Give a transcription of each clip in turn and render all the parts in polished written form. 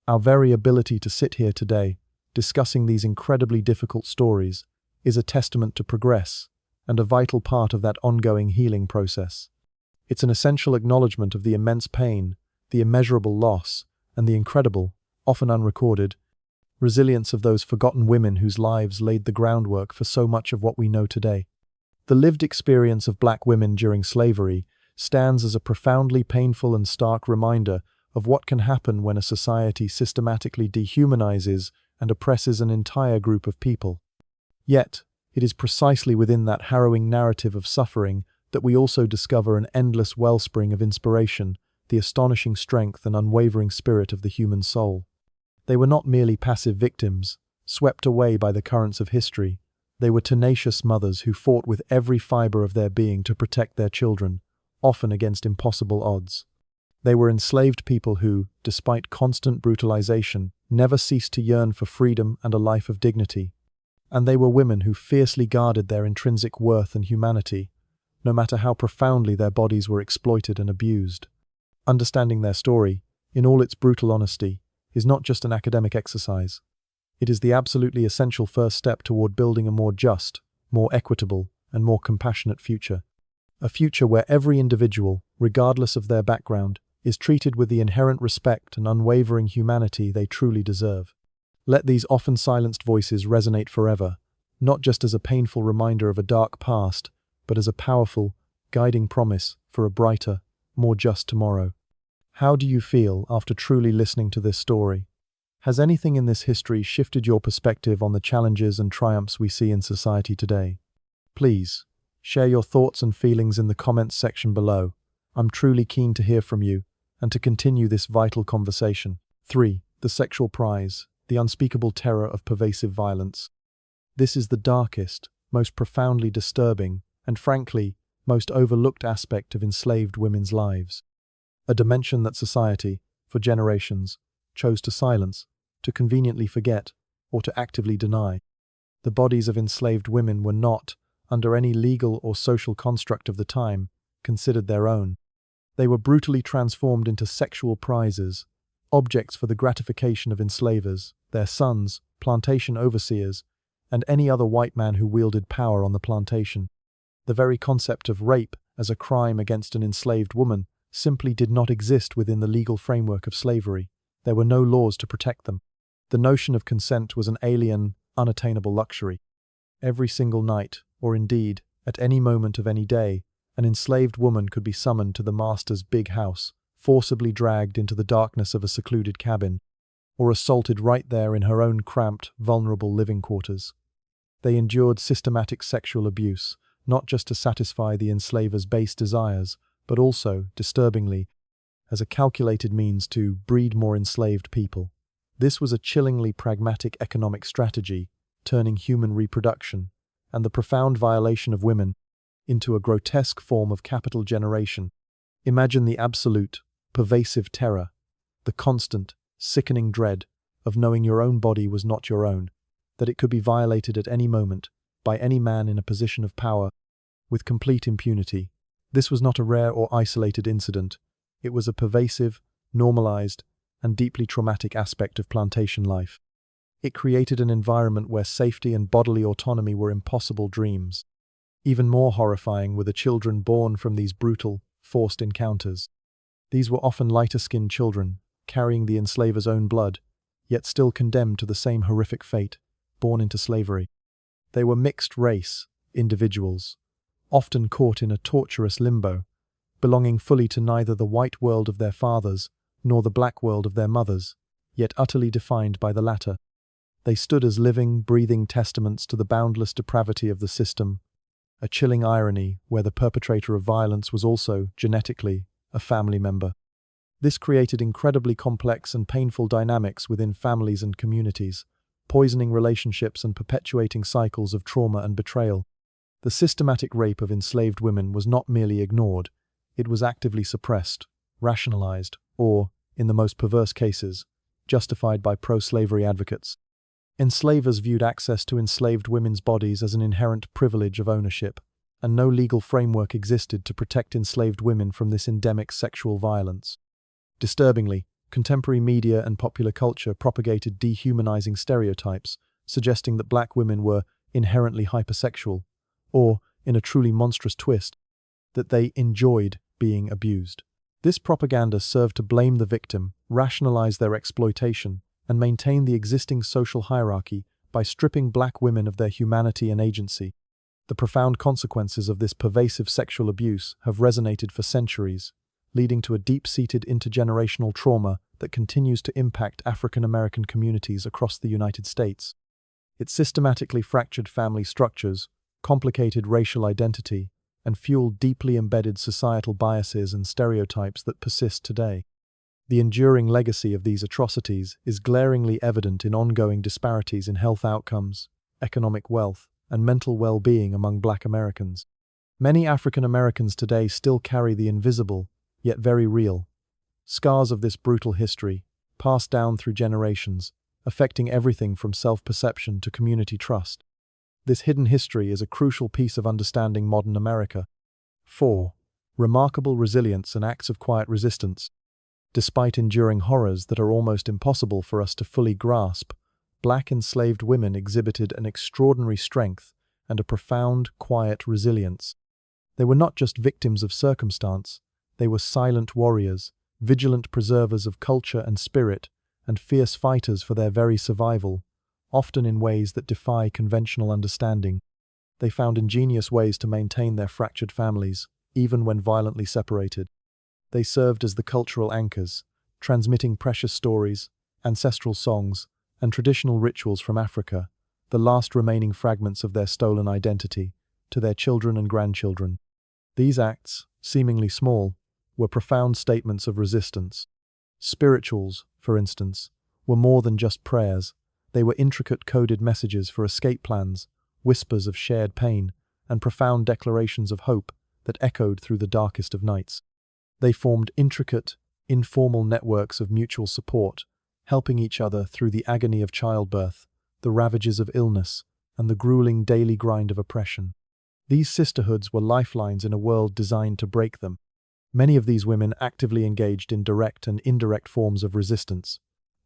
Our very ability to sit here today, discussing these incredibly difficult stories, is a testament to progress and a vital part of that ongoing healing process. It's an essential acknowledgement of the immense pain, the immeasurable loss, and the incredible, often unrecorded, resilience of those forgotten women whose lives laid the groundwork for so much of what we know today. The lived experience of black women during slavery stands as a profoundly painful and stark reminder of what can happen when a society systematically dehumanizes and oppresses an entire group of people. Yet, it is precisely within that harrowing narrative of suffering that we also discover an endless wellspring of inspiration, the astonishing strength and unwavering spirit of the human soul. They were not merely passive victims, swept away by the currents of history. They were tenacious mothers who fought with every fiber of their being to protect their children, often against impossible odds. They were enslaved people who, despite constant brutalization, never ceased to yearn for freedom and a life of dignity. And they were women who fiercely guarded their intrinsic worth and humanity, no matter how profoundly their bodies were exploited and abused. Understanding their story, in all its brutal honesty, is not just an academic exercise. It is the absolutely essential first step toward building a more just, more equitable, and more compassionate future. A future where every individual, regardless of their background, is treated with the inherent respect and unwavering humanity they truly deserve. Let these often silenced voices resonate forever, not just as a painful reminder of a dark past, but as a powerful, guiding promise for a brighter, more just tomorrow. How do you feel after truly listening to this story? Has anything in this history shifted your perspective on the challenges and triumphs we see in society today? Please, share your thoughts and feelings in the comments section below. I'm truly keen to hear from you and to continue this vital conversation. 3. The sexual prize, the unspeakable terror of pervasive violence. This is the darkest, most profoundly disturbing, and frankly, most overlooked aspect of enslaved women's lives. A dimension that society, for generations, chose to silence, to conveniently forget, or to actively deny. The bodies of enslaved women were not, under any legal or social construct of the time, considered their own. They were brutally transformed into sexual prizes, objects for the gratification of enslavers, their sons, plantation overseers, and any other white man who wielded power on the plantation. The very concept of rape as a crime against an enslaved woman simply did not exist within the legal framework of slavery. There were no laws to protect them. The notion of consent was an alien, unattainable luxury. Every single night, or indeed, at any moment of any day, an enslaved woman could be summoned to the master's big house, forcibly dragged into the darkness of a secluded cabin, or assaulted right there in her own cramped, vulnerable living quarters. They endured systematic sexual abuse, not just to satisfy the enslaver's base desires, but also, disturbingly, as a calculated means to breed more enslaved people. This was a chillingly pragmatic economic strategy, turning human reproduction, and the profound violation of women, into a grotesque form of capital generation. Imagine the absolute, pervasive terror, the constant, sickening dread of knowing your own body was not your own, that it could be violated at any moment, by any man in a position of power, with complete impunity. This was not a rare or isolated incident. It was a pervasive, normalized, and deeply traumatic aspect of plantation life. It created an environment where safety and bodily autonomy were impossible dreams. Even more horrifying were the children born from these brutal, forced encounters. These were often lighter-skinned children, carrying the enslaver's own blood, yet still condemned to the same horrific fate, born into slavery. They were mixed-race individuals, often caught in a torturous limbo, belonging fully to neither the white world of their fathers nor the black world of their mothers, yet utterly defined by the latter. They stood as living, breathing testaments to the boundless depravity of the system, a chilling irony where the perpetrator of violence was also, genetically, a family member. This created incredibly complex and painful dynamics within families and communities, poisoning relationships and perpetuating cycles of trauma and betrayal. The systematic rape of enslaved women was not merely ignored, it was actively suppressed, rationalized, or, in the most perverse cases, justified by pro-slavery advocates. Enslavers viewed access to enslaved women's bodies as an inherent privilege of ownership, and no legal framework existed to protect enslaved women from this endemic sexual violence. Disturbingly, Contemporary media and popular culture propagated dehumanizing stereotypes, suggesting that black women were inherently hypersexual, or, in a truly monstrous twist, that they enjoyed being abused. This propaganda served to blame the victim, rationalize their exploitation, and maintain the existing social hierarchy by stripping black women of their humanity and agency. The profound consequences of this pervasive sexual abuse have resonated for centuries, leading to a deep-seated intergenerational trauma that continues to impact African American communities across the United States. It systematically fractured family structures, complicated racial identity, and fueled deeply embedded societal biases and stereotypes that persist today. The enduring legacy of these atrocities is glaringly evident in ongoing disparities in health outcomes, economic wealth, and mental well-being among Black Americans. Many African Americans today still carry the invisible, yet very real, scars of this brutal history, passed down through generations, affecting everything from self-perception to community trust. This hidden history is a crucial piece of understanding modern America. 4. Remarkable resilience and acts of quiet resistance. Despite enduring horrors that are almost impossible for us to fully grasp, Black enslaved women exhibited an extraordinary strength and a profound, quiet resilience. They were not just victims of circumstance, they were silent warriors, vigilant preservers of culture and spirit, and fierce fighters for their very survival, often in ways that defy conventional understanding. They found ingenious ways to maintain their fractured families, even when violently separated. They served as the cultural anchors, transmitting precious stories, ancestral songs, and traditional rituals from Africa, the last remaining fragments of their stolen identity, to their children and grandchildren. These acts, seemingly small, were profound statements of resistance. Spirituals, for instance, were more than just prayers. They were intricate coded messages for escape plans, whispers of shared pain, and profound declarations of hope that echoed through the darkest of nights. They formed intricate, informal networks of mutual support, helping each other through the agony of childbirth, the ravages of illness, and the grueling daily grind of oppression. These sisterhoods were lifelines in a world designed to break them. Many of these women actively engaged in direct and indirect forms of resistance,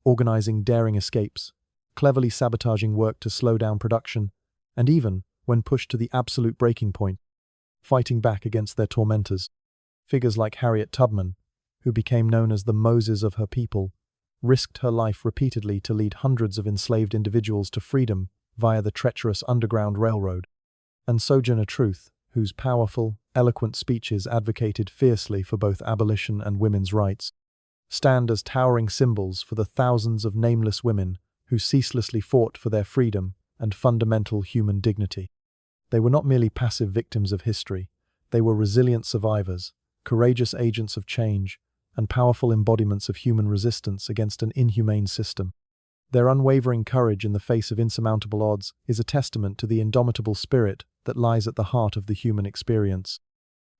organizing daring escapes, cleverly sabotaging work to slow down production, and even, when pushed to the absolute breaking point, fighting back against their tormentors. Figures like Harriet Tubman, who became known as the Moses of her people, risked her life repeatedly to lead hundreds of enslaved individuals to freedom via the treacherous Underground Railroad. And Sojourner Truth, whose powerful, eloquent speeches advocated fiercely for both abolition and women's rights, stand as towering symbols for the thousands of nameless women who ceaselessly fought for their freedom and fundamental human dignity. They were not merely passive victims of history, they were resilient survivors, courageous agents of change, and powerful embodiments of human resistance against an inhumane system. Their unwavering courage in the face of insurmountable odds is a testament to the indomitable spirit that lies at the heart of the human experience.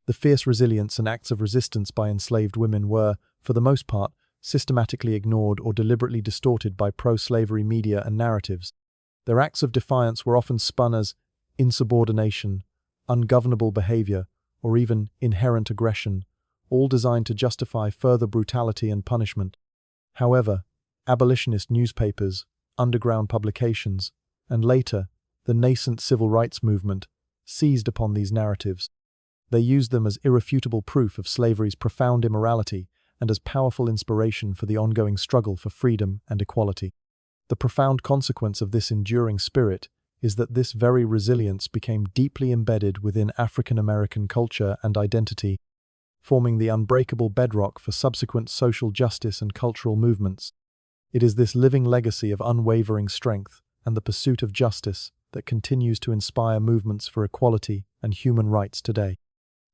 The fierce resilience and acts of resistance by enslaved women were, for the most part, systematically ignored or deliberately distorted by pro-slavery media and narratives. Their acts of defiance were often spun as insubordination, ungovernable behavior, or even inherent aggression, all designed to justify further brutality and punishment. However, abolitionist newspapers, underground publications, and later, the nascent civil rights movement, seized upon these narratives. They used them as irrefutable proof of slavery's profound immorality and as powerful inspiration for the ongoing struggle for freedom and equality. The profound consequence of this enduring spirit is that this very resilience became deeply embedded within African American culture and identity, forming the unbreakable bedrock for subsequent social justice and cultural movements. It is this living legacy of unwavering strength and the pursuit of justice that continues to inspire movements for equality and human rights today.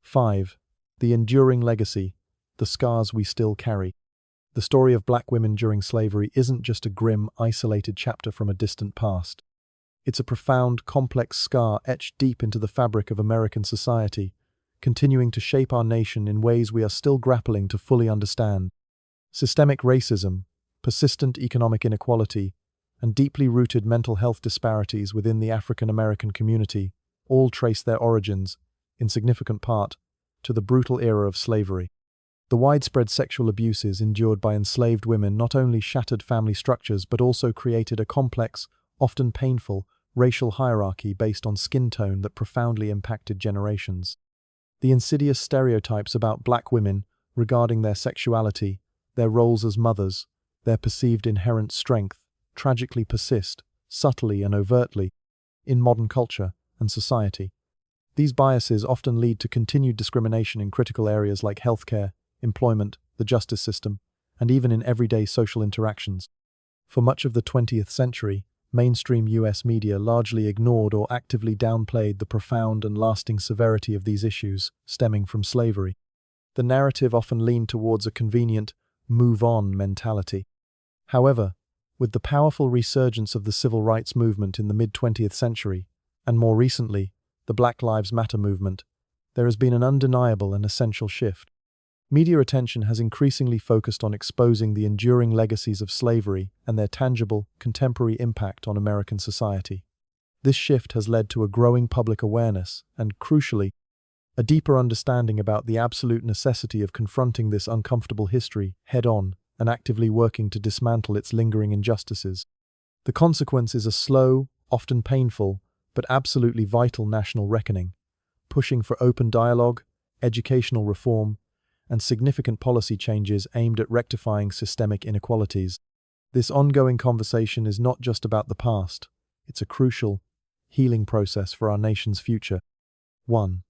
5. The enduring legacy, the scars we still carry. The story of Black women during slavery isn't just a grim, isolated chapter from a distant past. It's a profound, complex scar etched deep into the fabric of American society, continuing to shape our nation in ways we are still grappling to fully understand. Systemic racism, persistent economic inequality, and deeply rooted mental health disparities within the African American community all trace their origins, in significant part, to the brutal era of slavery. The widespread sexual abuses endured by enslaved women not only shattered family structures but also created a complex, often painful, racial hierarchy based on skin tone that profoundly impacted generations. The insidious stereotypes about black women regarding their sexuality, their roles as mothers, their perceived inherent strength, tragically persist, subtly and overtly, in modern culture and society. These biases often lead to continued discrimination in critical areas like healthcare, employment, the justice system, and even in everyday social interactions. For much of the 20th century, mainstream US media largely ignored or actively downplayed the profound and lasting severity of these issues stemming from slavery. The narrative often leaned towards a convenient, move-on mentality. However, with the powerful resurgence of the civil rights movement in the mid-20th century, and more recently, the Black Lives Matter movement, there has been an undeniable and essential shift. Media attention has increasingly focused on exposing the enduring legacies of slavery and their tangible, contemporary impact on American society. This shift has led to a growing public awareness and, crucially, a deeper understanding about the absolute necessity of confronting this uncomfortable history head-on and actively working to dismantle its lingering injustices. The consequence is a slow, often painful, but absolutely vital national reckoning, pushing for open dialogue, educational reform, and significant policy changes aimed at rectifying systemic inequalities. This ongoing conversation is not just about the past, it's a crucial, healing process for our nation's future. 1.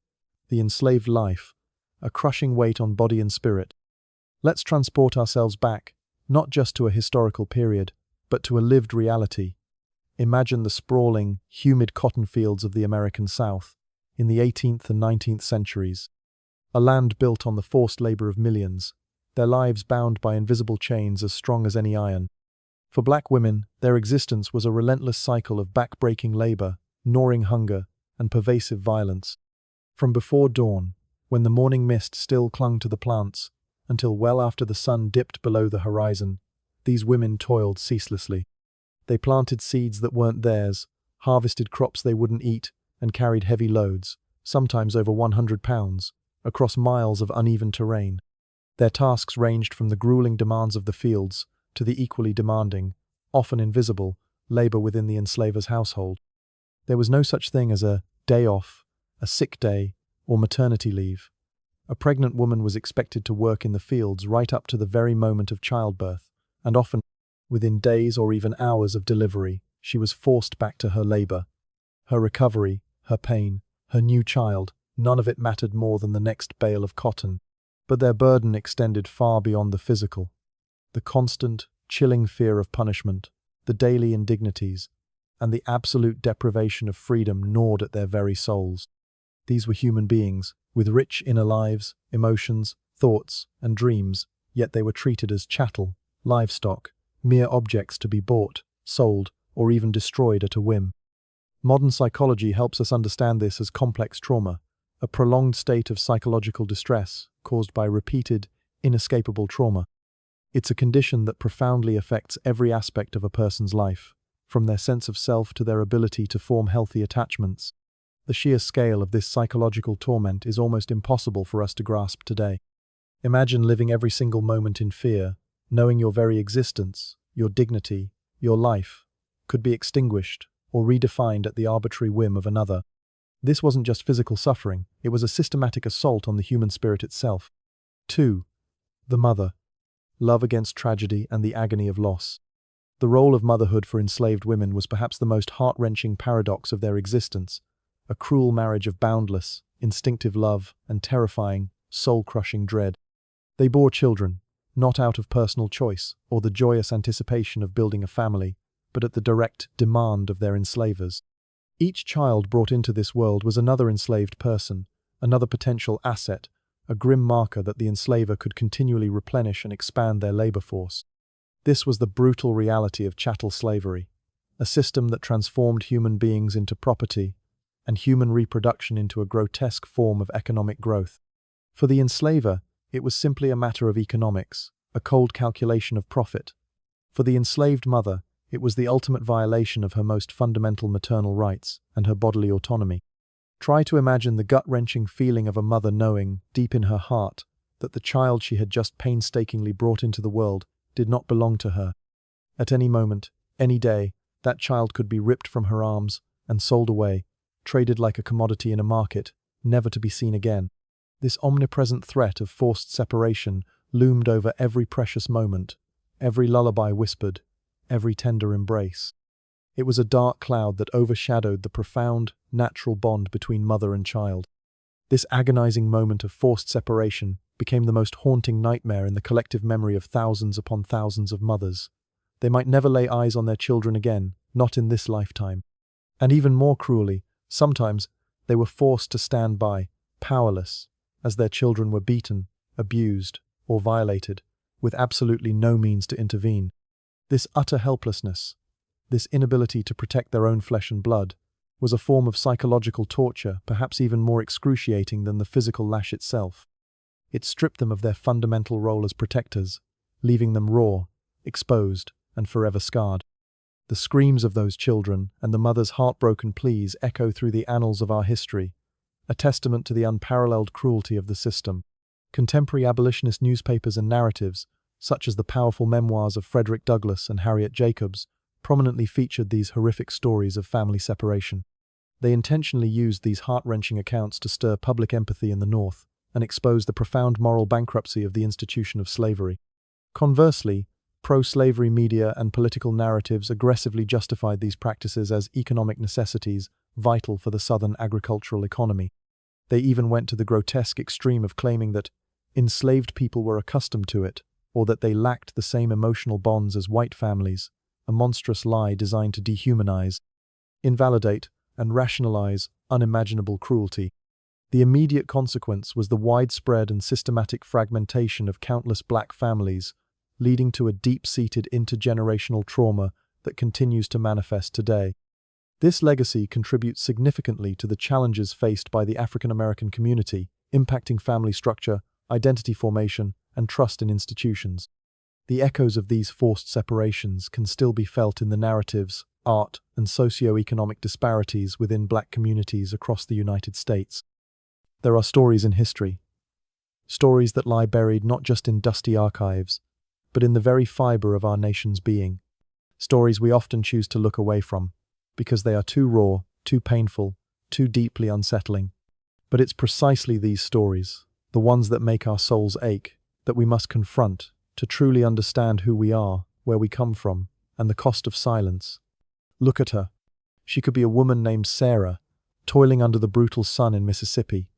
The enslaved life, a crushing weight on body and spirit. Let's transport ourselves back, not just to a historical period, but to a lived reality. Imagine the sprawling, humid cotton fields of the American South in the 18th and 19th centuries. A land built on the forced labor of millions, their lives bound by invisible chains as strong as any iron. For black women, their existence was a relentless cycle of back-breaking labor, gnawing hunger, and pervasive violence. From before dawn, when the morning mist still clung to the plants, until well after the sun dipped below the horizon, these women toiled ceaselessly. They planted seeds that weren't theirs, harvested crops they wouldn't eat, and carried heavy loads, sometimes over 100 pounds, across miles of uneven terrain. Their tasks ranged from the grueling demands of the fields to the equally demanding, often invisible, labor within the enslaver's household. There was no such thing as a day off, a sick day, or maternity leave. A pregnant woman was expected to work in the fields right up to the very moment of childbirth, and often, within days or even hours of delivery, she was forced back to her labor. Her recovery, her pain, her new child, none of it mattered more than the next bale of cotton. But their burden extended far beyond the physical. The constant, chilling fear of punishment, the daily indignities, and the absolute deprivation of freedom gnawed at their very souls. These were human beings, with rich inner lives, emotions, thoughts, and dreams, yet they were treated as chattel, livestock, mere objects to be bought, sold, or even destroyed at a whim. Modern psychology helps us understand this as complex trauma, a prolonged state of psychological distress caused by repeated, inescapable trauma. It's a condition that profoundly affects every aspect of a person's life, from their sense of self to their ability to form healthy attachments. The sheer scale of this psychological torment is almost impossible for us to grasp today. Imagine living every single moment in fear, knowing your very existence, your dignity, your life, could be extinguished or redefined at the arbitrary whim of another. This wasn't just physical suffering, it was a systematic assault on the human spirit itself. 2. The mother. Love against tragedy and the agony of loss. The role of motherhood for enslaved women was perhaps the most heart-wrenching paradox of their existence, a cruel marriage of boundless, instinctive love and terrifying, soul-crushing dread. They bore children, not out of personal choice or the joyous anticipation of building a family, but at the direct demand of their enslavers. Each child brought into this world was another enslaved person, another potential asset, a grim marker that the enslaver could continually replenish and expand their labor force. This was the brutal reality of chattel slavery, a system that transformed human beings into property and human reproduction into a grotesque form of economic growth. For the enslaver, it was simply a matter of economics, a cold calculation of profit. For the enslaved mother, it was the ultimate violation of her most fundamental maternal rights and her bodily autonomy. Try to imagine the gut-wrenching feeling of a mother knowing, deep in her heart, that the child she had just painstakingly brought into the world did not belong to her. At any moment, any day, that child could be ripped from her arms and sold away, traded like a commodity in a market, never to be seen again. This omnipresent threat of forced separation loomed over every precious moment, every lullaby whispered, every tender embrace. It was a dark cloud that overshadowed the profound, natural bond between mother and child. This agonizing moment of forced separation became the most haunting nightmare in the collective memory of thousands upon thousands of mothers. They might never lay eyes on their children again, not in this lifetime. And even more cruelly, sometimes they were forced to stand by, powerless, as their children were beaten, abused, or violated, with absolutely no means to intervene. This utter helplessness, this inability to protect their own flesh and blood, was a form of psychological torture, perhaps even more excruciating than the physical lash itself. It stripped them of their fundamental role as protectors, leaving them raw, exposed, and forever scarred. The screams of those children and the mother's heartbroken pleas echo through the annals of our history, a testament to the unparalleled cruelty of the system. Contemporary abolitionist newspapers and narratives, such as the powerful memoirs of Frederick Douglass and Harriet Jacobs, prominently featured these horrific stories of family separation. They intentionally used these heart-wrenching accounts to stir public empathy in the North and expose the profound moral bankruptcy of the institution of slavery. Conversely, pro-slavery media and political narratives aggressively justified these practices as economic necessities vital for the Southern agricultural economy. They even went to the grotesque extreme of claiming that enslaved people were accustomed to it, or that they lacked the same emotional bonds as white families, a monstrous lie designed to dehumanize, invalidate, and rationalize unimaginable cruelty. The immediate consequence was the widespread and systematic fragmentation of countless black families, leading to a deep-seated intergenerational trauma that continues to manifest today. This legacy contributes significantly to the challenges faced by the African American community, impacting family structure, identity formation, and trust in institutions. The echoes of these forced separations can still be felt in the narratives, art, and socio-economic disparities within black communities across the United States. There are stories in history, stories that lie buried not just in dusty archives, but in the very fiber of our nation's being. Stories we often choose to look away from, because they are too raw, too painful, too deeply unsettling. But it's precisely these stories, the ones that make our souls ache, that we must confront to truly understand who we are, where we come from, and the cost of silence. Look at her. She could be a woman named Sarah, toiling under the brutal sun in Mississippi.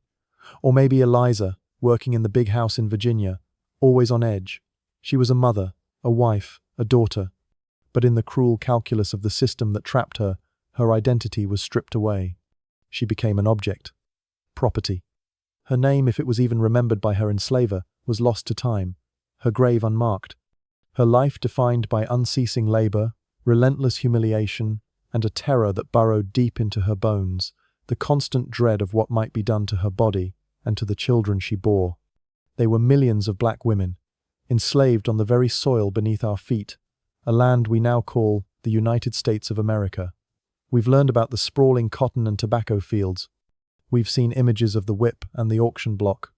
Or maybe Eliza, working in the big house in Virginia, always on edge. She was a mother, a wife, a daughter. But in the cruel calculus of the system that trapped her, her identity was stripped away. She became an object. Property. Her name, if it was even remembered by her enslaver, was lost to time, her grave unmarked. Her life defined by unceasing labor, relentless humiliation, and a terror that burrowed deep into her bones, the constant dread of what might be done to her body and to the children she bore. They were millions of black women, enslaved on the very soil beneath our feet, a land we now call the United States of America. We've learned about the sprawling cotton and tobacco fields. We've seen images of the whip and the auction block.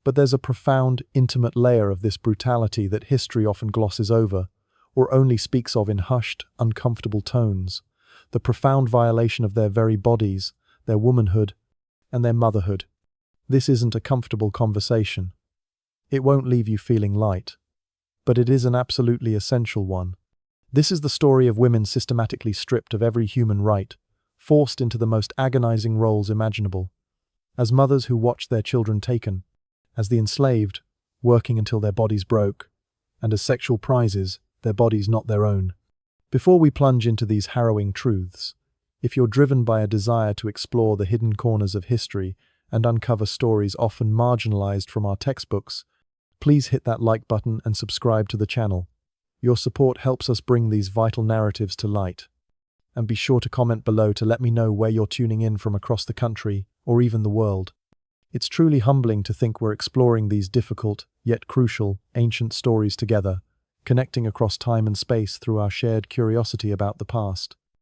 But there's a profound, intimate layer of this brutality that history often glosses over, or only speaks of in hushed, uncomfortable tones. The profound violation of their very bodies, their womanhood, and their motherhood. This isn't a comfortable conversation. It won't leave you feeling light. But it is an absolutely essential one. This is the story of women systematically stripped of every human right, forced into the most agonizing roles imaginable. As mothers who watched their children taken, as the enslaved, working until their bodies broke, and as sexual prizes, their bodies not their own. Before we plunge into these harrowing truths, if you're driven by a desire to explore the hidden corners of history and uncover stories often marginalized from our textbooks, please hit that like button and subscribe to the channel. Your support helps us bring these vital narratives to light. And be sure to comment below to let me know where you're tuning in from across the country or even the world. It's truly humbling to think we're exploring these difficult, yet crucial, ancient stories together, connecting across time and space through our shared curiosity about the past.